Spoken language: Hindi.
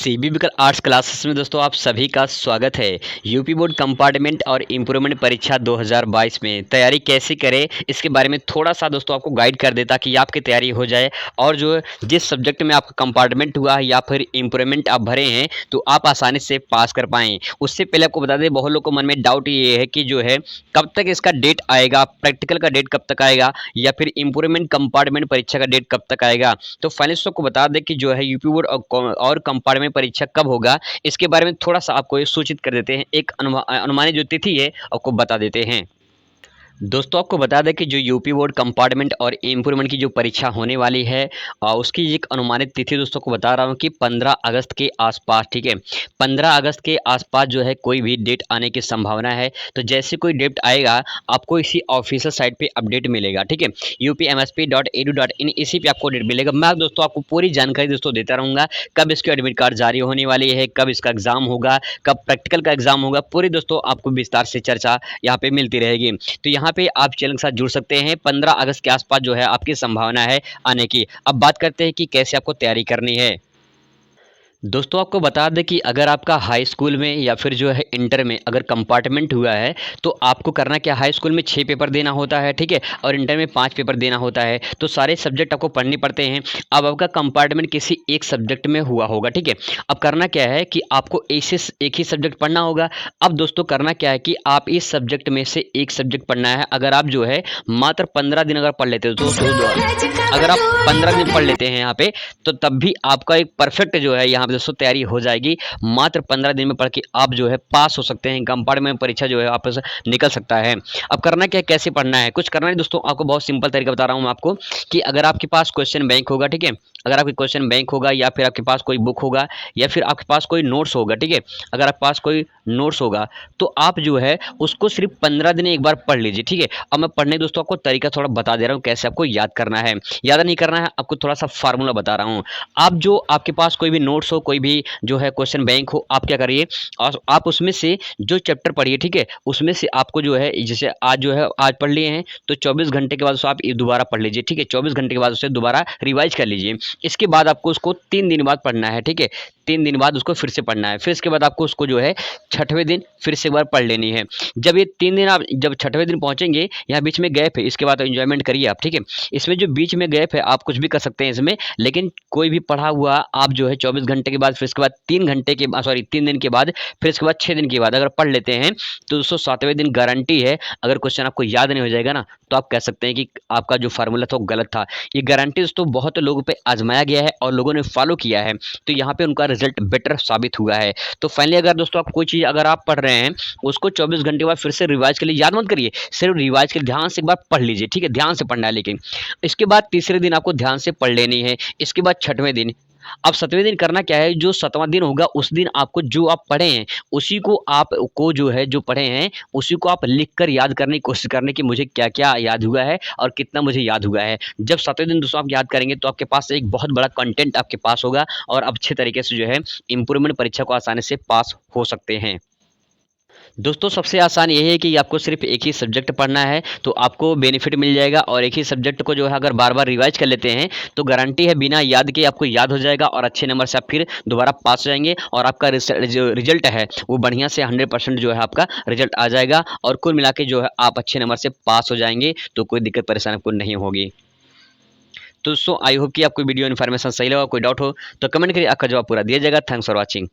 सीबीबी आर्ट्स क्लासेस में दोस्तों आप सभी का स्वागत है। यूपी बोर्ड कंपार्टमेंट और इम्प्रूवमेंट परीक्षा 2022 में तैयारी कैसे करें इसके बारे में थोड़ा सा दोस्तों आपको गाइड कर देता कि आपकी तैयारी हो जाए और जो जिस सब्जेक्ट में आपका कंपार्टमेंट हुआ है या फिर इम्प्रूवमेंट आप भरे हैं तो आप आसानी से पास कर पाएँ। उससे पहले आपको बता दें, बहुत लोग को मन में डाउट ये है कि जो है कब तक इसका डेट आएगा, प्रैक्टिकल का डेट कब तक आएगा या फिर इम्प्रूवमेंट कंपार्टमेंट परीक्षा का डेट कब तक आएगा। तो फाइनलिस्टों को बता दें कि जो है यूपी बोर्ड और कंपार्टमेंट परीक्षा कब होगा, इसके बारे में थोड़ा सा आपको ये सूचित कर देते हैं। एक अनुमानित जो तिथि है आपको बता देते हैं। दोस्तों आपको बता दें कि जो यूपी बोर्ड कंपार्टमेंट और इम्प्रूवमेंट की जो परीक्षा होने वाली है उसकी एक अनुमानित तिथि दोस्तों को बता रहा हूँ कि 15 अगस्त के आसपास, ठीक है। 15 अगस्त के आसपास जो है कोई भी डेट आने की संभावना है। तो जैसे कोई डेट आएगा आपको इसी ऑफिशियल साइट पे अपडेट मिलेगा, ठीक है। upmsp.edu.in इसी पे आपको डेट मिलेगा। मैं दोस्तों आपको पूरी जानकारी दोस्तों देता रहूँगा, कब इसकी एडमिट कार्ड जारी होने वाली है, कब इसका एग्जाम होगा, कब प्रैक्टिकल का एग्जाम होगा, पूरी दोस्तों आपको विस्तार से चर्चा यहाँ पे मिलती रहेगी। तो यहाँ पे आप चैनल के साथ जुड़ सकते हैं। 15 अगस्त के आसपास जो है आपकी संभावना है आने की। अब बात करते हैं कि कैसे आपको तैयारी करनी है। दोस्तों आपको बता दें कि अगर आपका हाई स्कूल में या फिर जो है इंटर में अगर कंपार्टमेंट हुआ है तो आपको करना क्या, हाई स्कूल में 6 पेपर देना होता है, ठीक है, और इंटर में 5 पेपर देना होता है। तो सारे सब्जेक्ट आपको पढ़ने पड़ते हैं। अब आपका कंपार्टमेंट किसी एक सब्जेक्ट में हुआ होगा, ठीक है। अब करना क्या है कि आपको एक ही सब्जेक्ट पढ़ना होगा। अब दोस्तों करना क्या है कि आप इस सब्जेक्ट में से एक सब्जेक्ट पढ़ना है। अगर आप जो है मात्र 15 दिन अगर पढ़ लेते हो तो अगर आप 15 दिन पढ़ लेते हैं यहाँ पे तो तब भी आपका एक परफेक्ट जो है यहाँ पे दोस्तों तैयारी हो जाएगी। मात्र 15 दिन में पढ़ के आप जो है पास हो सकते हैं। कंपार्टमेंट परीक्षा जो है आप निकल सकता है। अब करना क्या, कैसे पढ़ना है, कुछ करना है दोस्तों, आपको बहुत सिंपल तरीका बता रहा हूँ मैं आपको कि अगर आपके पास क्वेश्चन बैंक होगा, ठीक है, अगर आपके क्वेश्चन बैंक होगा या फिर आपके पास कोई बुक होगा या फिर आपके पास कोई नोट्स होगा, ठीक है, अगर आपके पास कोई नोट्स होगा तो आप जो है उसको सिर्फ 15 दिन एक बार पढ़ लीजिए, ठीक है। अब मैं पढ़ने दोस्तों आपको तरीका थोड़ा बता दे रहा हूँ कैसे आपको याद करना है। याद नहीं करना है, आपको थोड़ा सा फार्मूला बता रहा हूँ। आप जो आपके पास कोई भी नोट्स हो, कोई भी जो है क्वेश्चन बैंक हो, आप क्या करिए और आप उसमें से जो चैप्टर पढ़िए, ठीक है, उसमें से आपको जो है जैसे आज जो है आज पढ़ लिए हैं तो 24 घंटे के बाद उसको आप दोबारा पढ़ लीजिए, ठीक है। 24 घंटे के बाद उसे दोबारा रिवाइज कर लीजिए। इसके बाद आपको उसको 3 दिन बाद पढ़ना है, ठीक है। 3 दिन बाद उसको फिर से पढ़ना है। फिर इसके बाद आपको उसको जो है छठवें दिन फिर से एक बार पढ़ लेनी है। जब ये 3 दिन आप जब छठवें दिन पहुंचेंगे, यहाँ बीच में गैप है, इसके बाद एंजॉयमेंट करिए आप, ठीक है। इसमें जो बीच में गैप है आप कुछ भी कर सकते हैं इसमें, लेकिन कोई भी पढ़ा हुआ आप जो है 24 घंटे के बाद फिर इसके बाद 3 दिन के बाद फिर इसके बाद 6 दिन के बाद अगर पढ़ लेते हैं तो दोस्तों 7वें दिन गारंटी है, अगर क्वेश्चन आपको याद नहीं हो जाएगा ना तो आप कह सकते हैं कि आपका जो फार्मूला था वो गलत था। ये गारंटी दोस्तों बहुत लोगों पे आजमाया गया है और लोगों ने फॉलो किया है, तो यहाँ पे उनका रिजल्ट बेटर साबित हुआ है। तो फाइनली अगर दोस्तों आप कोई चीज़ अगर आप पढ़ रहे हैं उसको 24 घंटे बाद फिर से रिवाइज के लिए याद मत करिए, सिर्फ रिवाइज के ध्यान से एक बार पढ़ लीजिए, ठीक है, ध्यान से पढ़ना है। लेकिन इसके बाद तीसरे दिन आपको ध्यान से पढ़ लेनी है। इसके बाद छठवें दिन, अब 7वें दिन करना क्या है, जो 7वां दिन होगा उस दिन आपको जो आप पढ़े हैं उसी को आपको जो है जो पढ़े हैं उसी को आप लिख कर याद करने की कोशिश करने की मुझे क्या-क्या याद हुआ है और कितना मुझे याद हुआ है। जब 7वें दिन दोस्तों आप याद करेंगे तो आपके पास एक बहुत बड़ा कंटेंट आपके पास होगा और अच्छे तरीके से जो है इम्प्रूवमेंट परीक्षा को आसानी से पास हो सकते हैं। दोस्तों सबसे आसान यही है कि आपको सिर्फ एक ही सब्जेक्ट पढ़ना है तो आपको बेनिफिट मिल जाएगा और एक ही सब्जेक्ट को जो है अगर बार-बार रिवाइज कर लेते हैं तो गारंटी है बिना याद के आपको याद हो जाएगा और अच्छे नंबर से आप फिर दोबारा पास हो जाएंगे और आपका जो रिजल्ट है वो बढ़िया से 100% जो है आपका रिजल्ट आ जाएगा और कुल मिला के जो है आप अच्छे नंबर से पास हो जाएंगे। तो कोई दिक्कत परेशानी आपको नहीं होगी। तो दोस्तों आई होप कि आपको वीडियो इन्फॉर्मेशन सही लगा। कोई डाउट हो तो कमेंट करिए, आपका जवाब पूरा दिया जाएगा। Thanks for watching.